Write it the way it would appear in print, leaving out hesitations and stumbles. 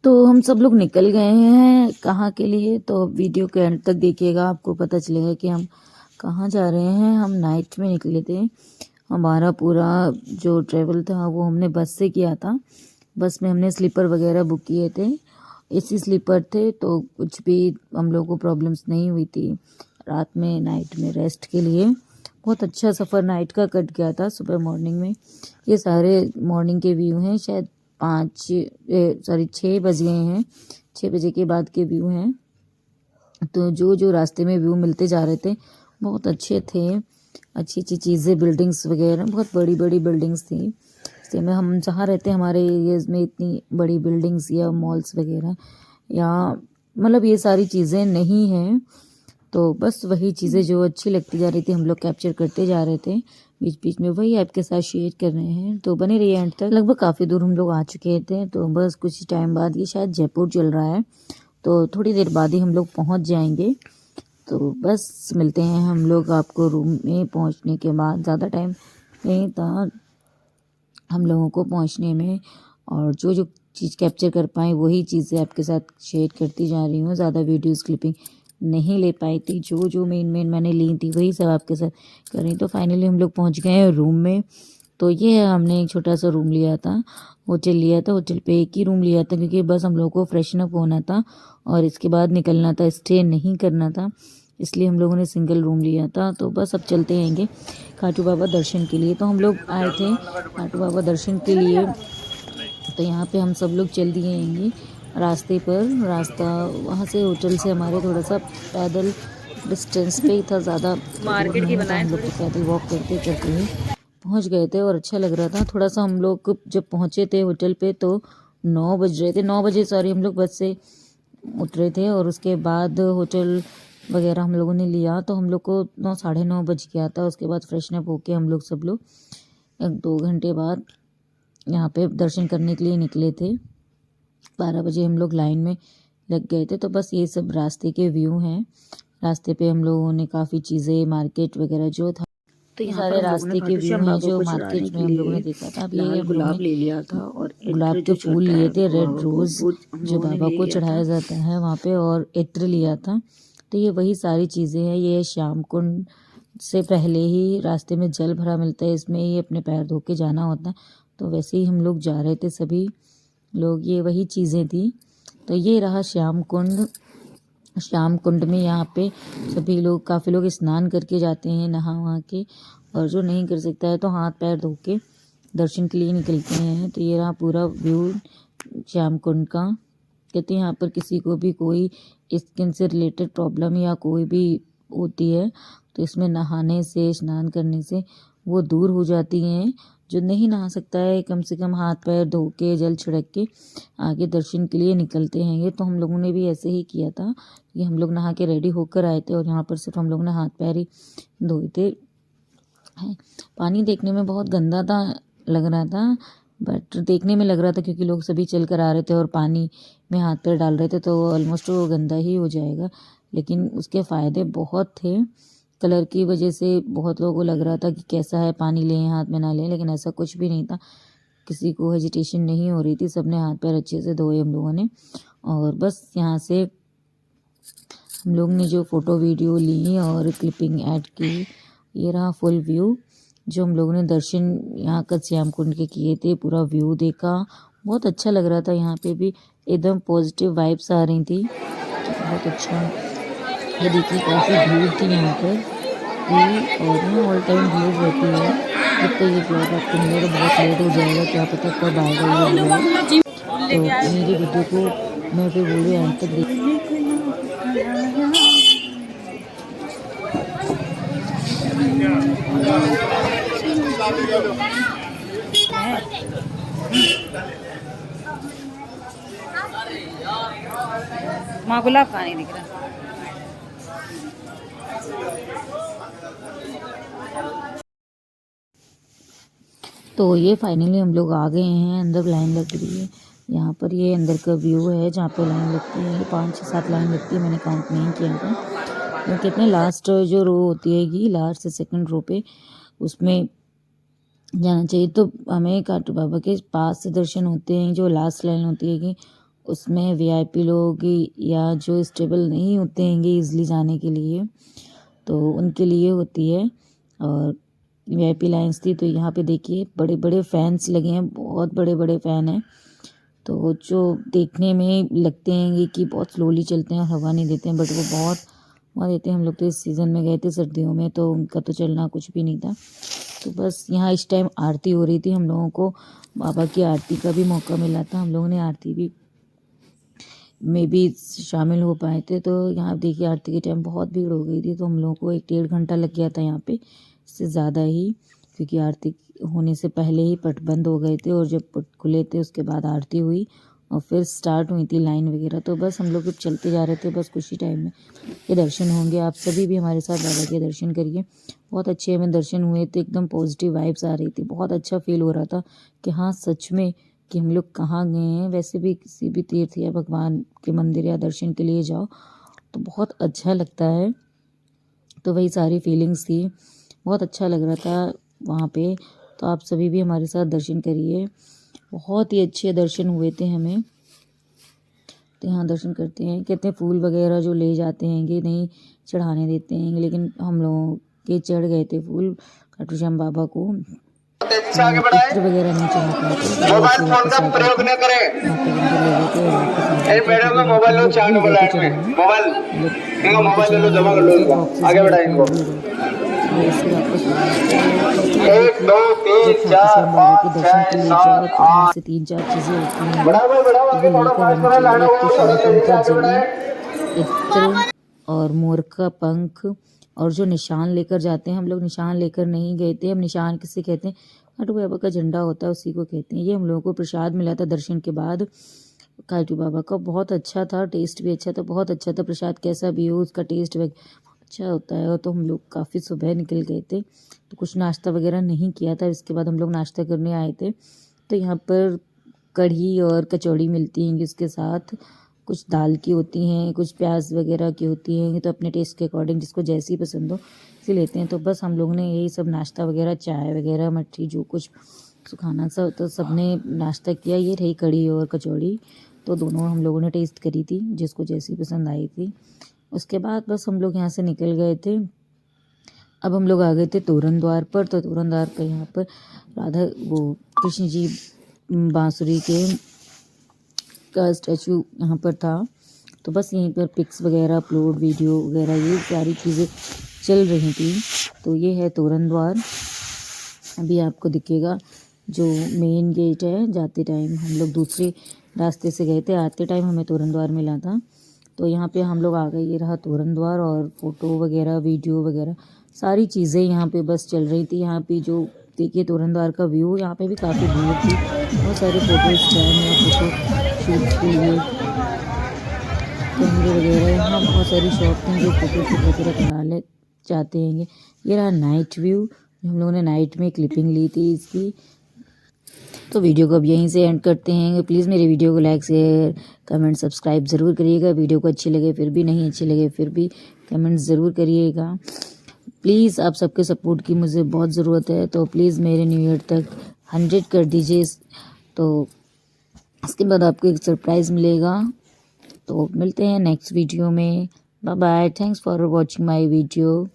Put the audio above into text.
तो हम सब लोग निकल गए हैं कहाँ के लिए, तो वीडियो के एंड तक देखिएगा, आपको पता चलेगा कि हम कहाँ जा रहे हैं। हम नाइट में निकले थे। हमारा पूरा जो ट्रैवल था वो हमने बस से किया था। बस में हमने स्लीपर वगैरह बुक किए थे, एसी स्लीपर थे, तो कुछ भी हम लोगों को प्रॉब्लम्स नहीं हुई थी रात में नाइट में रेस्ट के लिए। बहुत अच्छा सफ़र नाइट का कट गया था। सुबह मॉर्निंग में ये सारे मॉर्निंग के व्यू हैं, शायद 6 बज गए हैं, 6 बजे के बाद के व्यू हैं। तो जो जो रास्ते में व्यू मिलते जा रहे थे बहुत अच्छे थे, अच्छी अच्छी चीज़ें, बिल्डिंग्स वगैरह, बहुत बड़ी बड़ी बिल्डिंग्स थी। जैसे में हम जहाँ रहते हैं हमारे एरियाज़ में इतनी बड़ी बिल्डिंग्स या मॉल्स वगैरह या मतलब ये सारी चीज़ें नहीं हैं। तो बस वही चीज़ें जो अच्छी लगती जा रही थी हम लोग कैप्चर करते जा रहे थे, बीच बीच में वही आपके साथ शेयर कर रहे हैं। तो बने रहिए एंड तक। लगभग काफ़ी दूर हम लोग आ चुके थे, तो बस कुछ टाइम बाद, ये शायद जयपुर चल रहा है, तो थोड़ी देर बाद ही हम लोग पहुंच जाएंगे। तो बस मिलते हैं हम लोग आपको रूम में पहुंचने के बाद। ज़्यादा टाइम नहीं था हम लोगों को पहुंचने में, और जो जो चीज़ कैप्चर कर पाए वही चीज़ें आपके साथ शेयर करती जा रही हूँ। ज़्यादा वीडियोस क्लिपिंग नहीं ले पाई थी, जो जो मेन मैंने ली थी वही सब आपके साथ कर रही। तो फाइनली हम लोग पहुंच गए हैं रूम में। तो ये हमने एक छोटा सा रूम लिया था, होटल लिया था, होटल पे एक ही रूम लिया था क्योंकि बस हम लोगों को फ्रेशन अप होना था और इसके बाद निकलना था, स्टे नहीं करना था, इसलिए हम लोगों ने सिंगल रूम लिया था। तो बस अब चलते हैंगे खाटू बाबा दर्शन के लिए। तो हम लोग आए थे खाटू बाबा दर्शन के लिए, तो यहाँ पे हम सब लोग चल दिए हैंगे रास्ते पर। रास्ता वहाँ से होटल से हमारे थोड़ा सा पैदल डिस्टेंस पे ही था, ज़्यादा मार्केट की बनाए, हम लोग तो पैदल वॉक करते करते ही पहुँच गए थे और अच्छा लग रहा था। थोड़ा सा हम लोग जब पहुँचे थे होटल पे तो 9 बज रहे थे, 9 बजे सॉरी, हम लोग बस से उतरे थे और उसके बाद होटल वगैरह हम लोगों ने लिया, तो हम लोग को 9 साढ़े 9 बज गया था। उसके बाद फ्रेशन अप होके हम लोग सब लोग 1-2 घंटे बाद यहाँ पे दर्शन करने के लिए निकले थे। 12 बजे हम लोग लाइन में लग गए थे। तो बस ये सब रास्ते के व्यू हैं। रास्ते पे हम लोगों ने काफ़ी चीज़ें, मार्केट वगैरह जो था, तो ये सारे रास्ते के व्यू हैं जो मार्केट में हम लोगों ने देखा था। अब ये हम लोगों ने ले लिया था और गुलाब के फूल लिए थे, रेड रोज़ जो बाबा को चढ़ाया जाता है वहाँ पे, और इत्र लिया था। तो ये वही सारी चीज़ें हैं। ये श्याम कुंड से पहले ही रास्ते में जल भरा मिलता है, इसमें ही अपने पैर धो के जाना होता है। तो वैसे ही हम लोग जा रहे थे सभी लोग, ये वही चीज़ें थी। तो ये रहा श्याम कुंड। श्याम कुंड में यहाँ पे सभी लोग, काफ़ी लोग स्नान करके जाते हैं नहा वहाँ के, और जो नहीं कर सकता है तो हाथ पैर धो के दर्शन के लिए निकलते हैं। तो ये रहा पूरा व्यू श्याम कुंड का। कहते हैं यहाँ पर किसी को भी कोई स्किन से रिलेटेड प्रॉब्लम या कोई भी होती है तो इसमें नहाने से, स्नान करने से वो दूर हो जाती हैं। जो नहीं नहा सकता है कम से कम हाथ पैर धो के, जल छिड़क के आगे दर्शन के लिए निकलते हैं। ये तो हम लोगों ने भी ऐसे ही किया था कि हम लोग नहा के रेडी होकर आए थे और यहाँ पर सिर्फ हम लोग ने हाथ पैर ही धोए थे। पानी देखने में बहुत गंदा था, लग रहा था, बट देखने में लग रहा था क्योंकि लोग सभी चल कर आ रहे थे और पानी में हाथ पैर डाल रहे थे तो ऑलमोस्ट वो गंदा ही हो जाएगा, लेकिन उसके फ़ायदे बहुत थे। कलर की वजह से बहुत लोगों को लग रहा था कि कैसा है, पानी लें हाथ में ना लें, लेकिन ऐसा कुछ भी नहीं था। किसी को हेजिटेशन नहीं हो रही थी, सबने हाथ पैर अच्छे से धोए हम लोगों ने। और बस यहाँ से हम लोग ने जो फ़ोटो वीडियो ली और क्लिपिंग ऐड की, ये रहा फुल व्यू जो हम लोगों ने दर्शन यहाँ का श्याम कुंड के किए थे। पूरा व्यू देखा, बहुत अच्छा लग रहा था। यहाँ पे भी एकदम पॉजिटिव वाइब्स आ रही थी, बहुत अच्छा। ये देखिए काफ़ी भीड़ थी यहाँ पर भी, और यहाँ ऑल टाइम भीड़ रहती है। जब तक ये ब्लॉग आपको मिलेगा बहुत लेट हो जाएगा, क्या पता कब आएगा ये ब्लॉग। तो मेरी वीडियो को मैं फिर बोल रही एंड तक देख। माँ गुलाब का नहीं दिख रहा। तो ये फाइनली हम लोग आ गए हैं, अंदर लाइन लग रही है। यहाँ पर ये अंदर का व्यू है जहाँ पे लाइन लगती है, 5-7 लाइन लगती है, मैंने काउंट नहीं किया था। तो कितने लास्ट जो रो होती है कि लास्ट से सेकंड रो पे, उसमें जाना चाहिए। तो हमें खाटू बाबा के पास से दर्शन होते हैं, जो लास्ट लाइन होती है कि उसमें वीआईपी लोग या जो स्टेबल नहीं होते हैं ईज़िली जाने के लिए, तो उनके लिए होती है। और वीआईपी लाइन्स थी, तो यहाँ पे देखिए बड़े बड़े फैंस लगे हैं, बहुत बड़े बड़े फ़ैन हैं, तो जो देखने में लगते हैं कि बहुत स्लोली चलते हैं, हवा नहीं देते हैं, बट वो बहुत हवा देते हैं। हम लोग तो इस सीज़न में गए थे सर्दियों में, तो उनका तो चलना कुछ भी नहीं था। तो बस यहाँ इस टाइम आरती हो रही थी, हम लोगों को बाबा की आरती का भी मौका मिला था, हम लोगों ने आरती भी में भी शामिल हो पाए थे। तो यहाँ देखिए आरती के टाइम बहुत भीड़ हो गई थी, तो हम लोगों को 1-1.5 घंटा लग गया था यहाँ पे, इससे ज़्यादा ही, क्योंकि आरती होने से पहले ही पट बंद हो गए थे और जब पट खुले थे उसके बाद आरती हुई और फिर स्टार्ट हुई थी लाइन वगैरह। तो बस हम लोग जब चलते जा रहे थे, बस कुछ ही टाइम में ये दर्शन होंगे। आप सभी भी हमारे साथ बाबा के दर्शन करिए, बहुत अच्छे हमें दर्शन हुए थे, एकदम पॉजिटिव वाइब्स आ रही थी, बहुत अच्छा फील हो रहा था कि हाँ सच में कि हम लोग कहाँ गए हैं। वैसे भी किसी भी तीर्थ या भगवान के मंदिर या दर्शन के लिए जाओ तो बहुत अच्छा लगता है, तो वही सारी फीलिंग्स थी, बहुत अच्छा लग रहा था वहाँ पे। तो आप सभी भी हमारे साथ दर्शन करिए, बहुत ही अच्छे दर्शन हुए थे हमें। तो यहाँ दर्शन करते हैं, कहते हैं फूल वगैरह जो ले जाते हैं कि नहीं चढ़ाने देते हैं, लेकिन हम लोगों के चढ़ गए थे फूल खाटू श्याम बाबा को, इत्र वगैरह नहीं चढ़ा पाए थे, तो मोबाइल ऐसे फोन वापस का आ गए प्रयोग थे। न करें। वहाँ पे बंदे ले गए थे और वापस आ गए इन थे, पेड़ों क्योंकि का वहाँ पे मोबाइल हम लो, लोग चार्ज भूल गए बोला थे इनमें चढ़ाना, मोबाइल, मतलब इनका वहाँ पे मोबाइल ले लो, चढ़ाने जमा नहीं कर दे लो रहे थे, इसका, बॉक्सेस आगे में बढ़ा रखे इनको। हैं, भूल गए थे, तो ऐसे वापस आ गए। तो कहते हैं 1 देखिए 2 3 जब खाटू 4 श्याम बाबा के 5 दर्शन के 6 लिए जाओ 7 तो वहाँ 8। से 3-4 चीज़ें होती हैं, बढ़ाओ तो वो आगे, थोड़ा लेकर फास्ट आनी करें, लाइन चाहिए। एक तो हो थोड़ा शंखम तेजी से का आगे जल, बढ़ाएं। इत्र और मोर का पंख, और जो निशान लेकर जाते हैं, हम लोग निशान लेकर नहीं गए थे। हम निशान किसे कहते हैं, खाटू बाबा का झंडा होता है उसी को कहते हैं। ये हम लोगों को प्रसाद मिला था दर्शन के बाद खाटू बाबा का, बहुत अच्छा था, टेस्ट भी अच्छा था, बहुत अच्छा था। प्रसाद कैसा भी हो उसका टेस्ट अच्छा होता है। और तो हम लोग काफ़ी सुबह निकल गए थे, तो कुछ नाश्ता वगैरह नहीं किया था, इसके बाद हम लोग नाश्ता करने आए थे। तो यहाँ पर कढ़ी और कचौड़ी मिलती हैं, उसके साथ कुछ दाल की होती हैं, कुछ प्याज वगैरह की होती हैं, तो अपने टेस्ट के अकॉर्डिंग जिसको जैसी पसंद हो इसे लेते हैं। तो बस हम लोग ने यही सब नाश्ता वगैरह, चाय वगैरह, मट्ठी, जो कुछ सुखाना सा तो सबने नाश्ता किया। ये रही कढ़ी और कचौड़ी, तो दोनों हम लोगों ने टेस्ट करी थी, जिसको जैसी पसंद आई थी। उसके बाद बस हम लोग यहाँ से निकल गए थे। अब हम लोग आ गए थे तोरण द्वार पर। तो तोरण द्वार पर यहाँ पर राधा वो कृष्ण जी बांसुरी के का स्टैचू यहाँ पर था, तो बस यहीं पर पिक्स वगैरह अपलोड, वीडियो वगैरह ये सारी चीज़ें चल रही थी। तो ये है तोरण द्वार, अभी आपको दिखेगा जो मेन गेट है। जाते टाइम हम लोग दूसरे रास्ते से गए थे, आते टाइम हमें तोरण द्वार मिला था। तो यहाँ पे हम लोग आ गए, ये रहा तोरण द्वार, और फ़ोटो वगैरह, वीडियो वगैरह सारी चीज़ें यहाँ पे बस चल रही थी। यहाँ पे जो देखिए तोरण द्वार का व्यू, यहाँ पे भी काफ़ी भीड़ थी, बहुत सारे फ़ोटो स्टैंड या फ़ोटो शूट के लिए कैमरे वगैरह, यहाँ बहुत सारी शॉप थी जो फ़ोटो शूट वगैरह कराने चाहते हैं। ये रहा नाइट व्यू, हम लोगों ने नाइट में क्लिपिंग ली थी इसकी। तो वीडियो को अब यहीं से एंड करते हैं। प्लीज़ मेरे वीडियो को लाइक, शेयर, कमेंट, सब्सक्राइब ज़रूर करिएगा। वीडियो को अच्छी लगे फिर भी, नहीं अच्छी लगे फिर भी कमेंट ज़रूर करिएगा। प्लीज़ आप सबके सपोर्ट की मुझे बहुत ज़रूरत है, तो प्लीज़ मेरे न्यू ईयर तक 100 कर दीजिए। तो इसके बाद आपको एक सरप्राइज़ मिलेगा। तो मिलते हैं नेक्स्ट वीडियो में। Bye bye, thanks for watching my video.